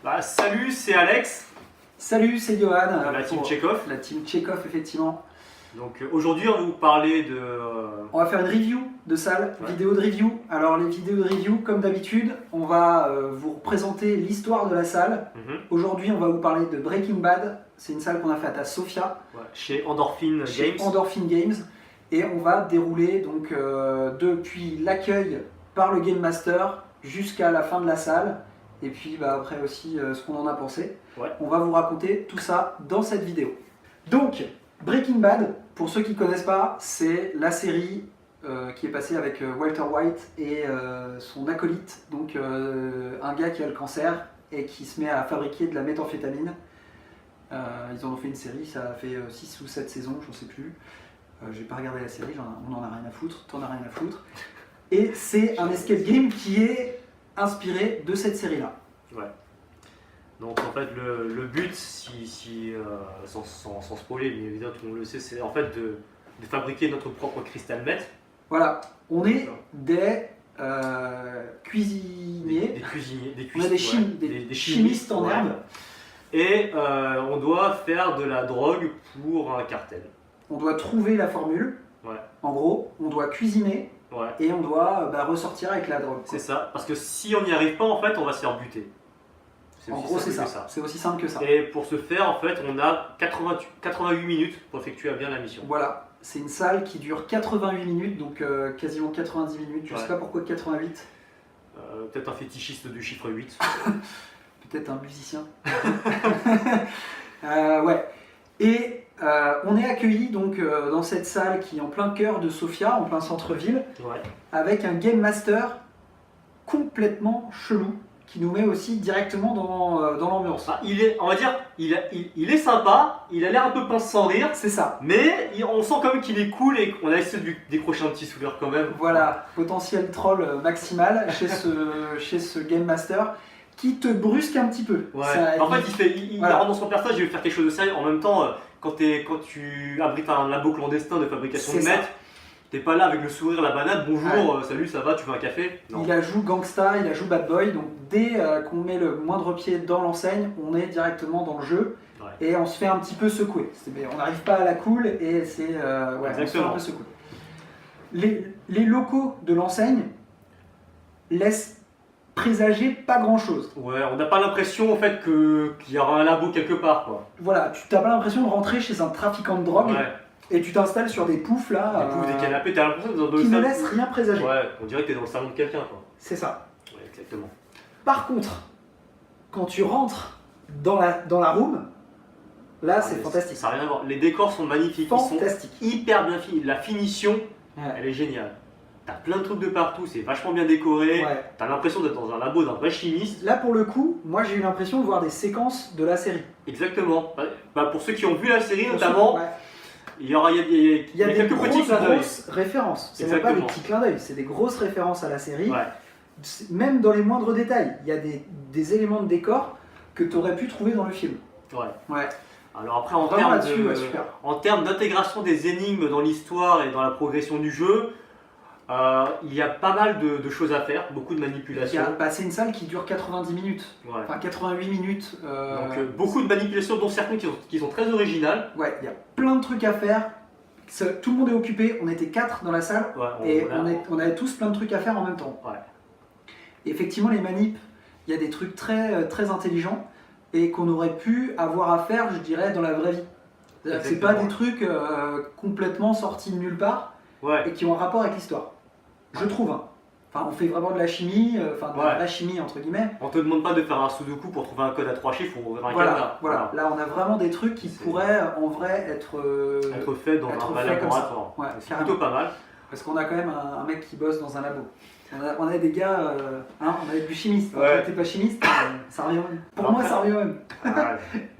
Bah, salut, c'est Alex. Salut, c'est Johan. La team Chekhov. La team Chekhov, effectivement. Donc aujourd'hui, on va vous parler de. On va faire une review de salle, Ouais. vidéo de review. Alors, les vidéos de review, comme d'habitude, on va vous présenter l'histoire de la salle. Aujourd'hui, on va vous parler de Breaking Bad. C'est une salle qu'on a faite à Sofia, Ouais, chez Endorphin chez Games. Endorphin Games. Et on va dérouler donc depuis l'accueil par le Game Master jusqu'à la fin de la salle. Et puis après aussi ce qu'on en a pensé. Ouais. On va vous raconter tout ça dans cette vidéo. Donc, Breaking Bad, pour ceux qui ne connaissent pas, c'est la série qui est passée avec Walter White et son acolyte, donc un gars qui a le cancer et qui se met à fabriquer de la méthamphétamine. Ils en ont fait une série, ça a fait 6 ou 7 saisons, je ne sais plus. J'ai pas regardé la série, on en a rien à foutre, t'en as rien à foutre. Et c'est un escape game qui est inspiré de cette série-là. Ouais. Donc en fait, le but, sans spoiler, mais évidemment tout le monde le sait, c'est en fait de fabriquer notre propre crystal meth. Voilà, on est des cuisiniers, Des cuisiniers, on est des chimistes en ouais. herbe. Et on doit faire de la drogue pour un cartel. On doit trouver la formule, Ouais. en gros, on doit cuisiner Ouais. et on doit ressortir avec la drogue. C'est ça, parce que si on n'y arrive pas, en fait, on va se faire buter. En aussi gros, c'est simple ça. que C'est aussi simple que ça. Et pour ce faire, en fait, on a 88 minutes pour effectuer bien la mission. Voilà, c'est une salle qui dure 88 minutes, donc quasiment 90 minutes. Je Ouais. sais pas pourquoi 88. Peut-être un fétichiste du chiffre 8. Peut-être un musicien. Ouais. Et on est accueilli donc dans cette salle qui est en plein cœur de Sofia, en plein centre-ville, Ouais. avec un Game Master complètement chelou qui nous met aussi directement dans l'ambiance. Ah, on va dire, il est sympa, il a l'air un peu pince sans rire, C'est ça. mais on sent quand même qu'il est cool et qu'on a essayé de lui décrocher un petit sourire quand même. Voilà, potentiel troll maximal chez ce Game Master qui te brusque un petit peu. Ouais. Ça- En fait, il Voilà. rentre dans son personnage, il veut faire quelque chose de sérieux. En même temps, quand tu abrites un labo clandestin de fabrication de C'est ça. meth, t'es pas là avec le sourire, la banane, bonjour, Ouais. salut, ça va, tu veux un café? Non. Il a joue gangsta, il a joue bad boy, donc dès qu'on met le moindre pied dans l'enseigne, on est directement dans le jeu Ouais. et on se fait un petit peu secouer. On n'arrive pas à la cool et c'est on se fait un Exactement. peu secouer. Les locaux de l'enseigne laissent présager pas grand chose. Ouais, on n'a pas l'impression en fait qu'il y aura un labo quelque part, quoi. Voilà, tu n'as pas l'impression de rentrer chez un trafiquant de drogue Ouais. et tu t'installes sur des poufs là Des poufs, des canapés, t'as l'impression d'être dans qui le ne salon. laissent rien présager. Ouais, on dirait que t'es dans le salon de quelqu'un, quoi. C'est ça. Ouais, exactement. Par contre, quand tu rentres dans la room, là c'est mais fantastique. Ça n'a rien à voir. Les décors sont magnifiques, Fantastique. ils sont hyper bien finis. La finition, Ouais. elle est géniale. T'as plein de trucs de partout, c'est vachement bien décoré. Ouais. T'as l'impression d'être dans un labo d'un vrai chimiste. Là pour le coup, moi j'ai eu l'impression de voir des séquences de la série. Exactement. Bah, pour ceux qui ont vu la série notamment, Ouais. il y a Il y a des quelques petits clins d'œil. grosses références. C'est même pas des Exactement. petits clins d'œil, c'est des grosses références à la série. Ouais. Même dans les moindres détails, il y a des éléments de décor que tu aurais pu trouver dans le film. Ouais. Ouais. Alors après, en Vraiment termes là-dessus, ouais, super. d'intégration des énigmes dans l'histoire et dans la progression du jeu, il y a pas mal de choses à faire, beaucoup de manipulations. C'est une salle qui dure 90 minutes, Ouais. enfin 88 minutes. Donc beaucoup de manipulations, dont certaines qui sont très originales. Ouais, il y a plein de trucs à faire. Tout le monde est occupé, on était 4 dans la salle Ouais, et on avait tous plein de trucs à faire en même temps. Ouais. Effectivement, les manips, il y a des trucs très, très intelligents et qu'on aurait pu avoir à faire, je dirais, dans la vraie vie. C'est-à-dire que c'est pas Exactement. des trucs complètement sortis de nulle part Ouais. et qui ont un rapport avec l'histoire. Je trouve. Hein. Enfin, on fait vraiment de la chimie, enfin de la Ouais. vraie chimie entre guillemets. On te demande pas de faire un sudoku pour trouver un code à 3 chiffres ou ouvrir un cadenas. Voilà. Là, on a vraiment des trucs qui C'est- pourraient en vrai être Être fait dans être un vrai fait comme ça. laboratoire. Ouais, C'est carrément. plutôt pas mal. Parce qu'on a quand même un mec qui bosse dans un labo. On a des gars, hein, on a du chimiste. Ouais. Toi, t'es pas chimiste, ça revient au même. Pour Alors, moi, ça revient au même. Ah,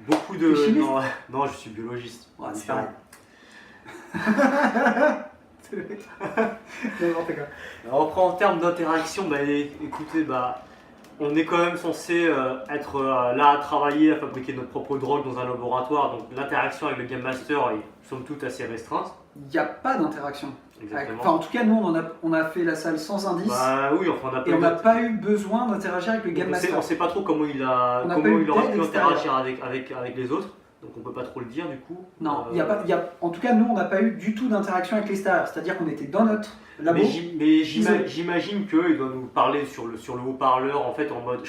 beaucoup de. T'es chimiste? Non, je suis biologiste. Ouais, c'est pareil. C'est le mec. N'importe quoi. Alors après, en termes d'interaction, bah, écoutez, on est quand même censé être là à travailler, à fabriquer notre propre drogue dans un laboratoire. Donc l'interaction avec le Game Master est somme toute assez restreinte. Il n'y a pas d'interaction. Exactement. Enfin, en tout cas, nous, on a fait la salle sans indice. Bah oui, enfin on a pas Et eu on n'a de- pas eu besoin d'interagir avec le Game on Master. sait pas trop comment il a On n'a comment pas eu il aura d'aide pu extérieure. interagir avec les autres, donc on peut pas trop le dire du coup. Non, en tout cas, nous, on n'a pas eu du tout d'interaction avec l'extérieur. C'est-à-dire qu'on était dans notre labo. Mais isolé. j'imagine qu'il doit nous parler sur le haut-parleur en fait en mode.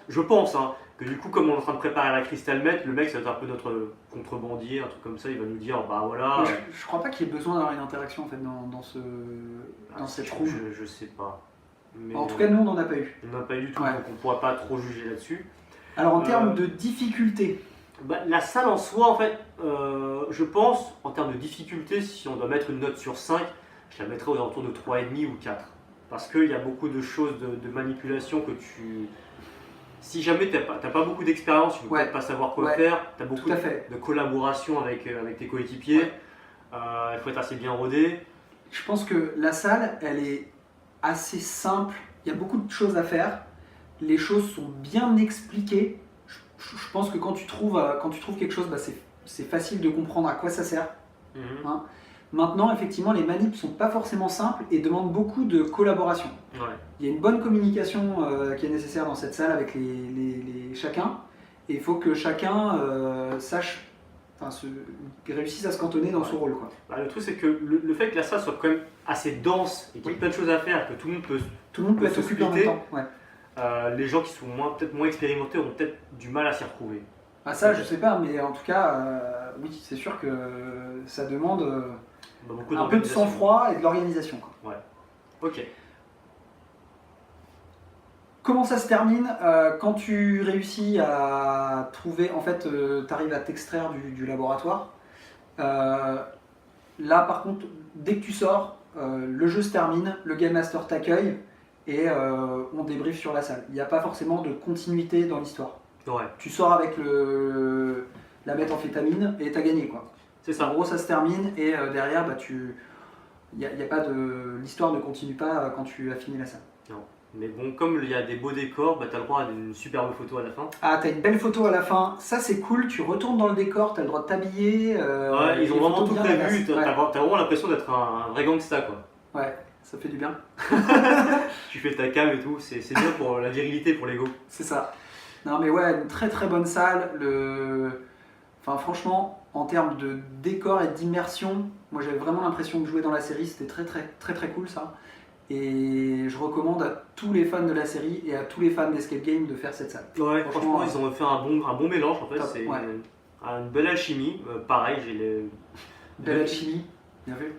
Je pense hein, que du coup comme on est en train de préparer la Crystal Met, le mec ça va être un peu notre contrebandier, un truc comme ça, il va nous dire bah voilà. Mais je crois pas qu'il y ait besoin d'avoir une interaction en fait dans cette room. Je sais pas. Mais, En tout cas, nous, on n'en a pas eu. on n'a pas eu du tout, Ouais. donc on pourra pas trop juger là-dessus. Alors, en termes de difficulté, Bah, la salle en soi, en fait, je pense, en termes de difficulté, si on doit mettre une note sur 5, je la mettrais aux alentours de 3,5 ou 4. Parce qu'il y a beaucoup de choses de manipulation que tu. Si jamais tu n'as pas beaucoup d'expérience, tu ne peux Ouais. peut-être pas savoir quoi Ouais. faire, tu as beaucoup tout à fait. de collaboration avec tes coéquipiers, Ouais. Il faut être assez bien rodé. Je pense que la salle, elle est assez simple. Il y a beaucoup de choses à faire. Les choses sont bien expliquées. Je pense que quand tu trouves quelque chose, bah, c'est facile de comprendre à quoi ça sert. Mhm. Maintenant, effectivement, les manips sont pas forcément simples et demandent beaucoup de collaboration. Ouais. Il y a une bonne communication qui est nécessaire dans cette salle avec chacun. Et il faut que chacun sache, réussisse à se cantonner dans son rôle, quoi. Bah, le truc, c'est que le fait que la salle soit quand même assez dense et qu'il y ait Oui. plein de choses à faire, que tout le monde peut. Tout le monde peut peut être se occupé en même splitter. temps. Ouais. Les gens qui sont peut-être moins expérimentés auront peut-être du mal à s'y retrouver. Ah, ça, je sais pas, mais en tout cas, oui, c'est sûr que ça demande Beaucoup un peu de d'organisation. sang-froid et de l'organisation, quoi. Ok. Comment ça se termine quand tu réussis à trouver, en fait, tu arrives à t'extraire du laboratoire. Là, par contre, dès que tu sors, le jeu se termine, le Game Master t'accueille et on débriefe sur la salle. Il n'y a pas forcément de continuité dans l'histoire. Ouais. Tu sors avec la méthamphétamine et t'as gagné, quoi. C'est En ça. gros, ça se termine et derrière, bah, l'histoire ne continue pas quand tu as fini la salle. Mais bon, comme il y a des beaux décors, bah, tu as le droit à une superbe photo à la fin. Ah, t'as une belle photo à la fin, ça c'est cool, tu retournes dans le décor, t'as le droit de t'habiller. Ouais, ils ont vraiment tout prévu, Ouais. t'as vraiment l'impression d'être un vrai gangsta quoi. Ouais, ça fait du bien. Tu fais ta cam et tout, c'est bien pour la virilité, pour l'ego. C'est ça. Non mais ouais, une très très bonne salle. Enfin franchement, en termes de décor et d'immersion, moi j'avais vraiment l'impression de jouer dans la série, c'était très très très très cool ça. Et je recommande à tous les fans de la série et à tous les fans d'Escape Game de faire cette salle. Ouais, Franchement, franchement, ils ont fait un bon mélange en fait, top, c'est ouais. une belle alchimie. Pareil, j'ai les. Belle alchimie, bien vu.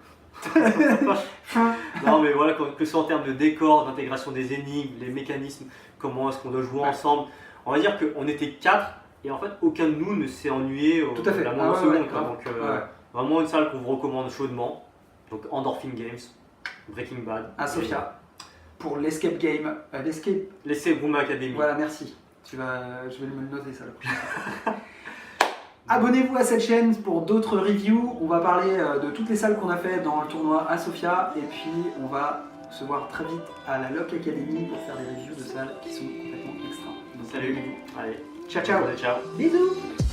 Non mais voilà, que ce soit en termes de décor, d'intégration des énigmes, les mécanismes, comment est-ce qu'on doit jouer Ouais. ensemble. On va dire qu'on était 4 et en fait aucun de nous ne s'est ennuyé Tout à fait. la moindre Ah ouais, seconde. ouais, quoi. grave. Donc Ouais. vraiment une salle qu'on vous recommande chaudement. Donc Endorphin Games, Breaking Bad. À Sofia, pour l'Escape Game. Laissez Room Academy. Voilà, merci. Je vais me le noter ça la prochaine fois. Abonnez-vous à cette chaîne pour d'autres reviews. On va parler de toutes les salles qu'on a fait dans le tournoi à Sofia. Et puis on va se voir très vite à la Lock Academy pour faire des reviews de salles qui sont complètement extra. Donc, Salut. Allez. Ciao ciao. Ciao. Bisous.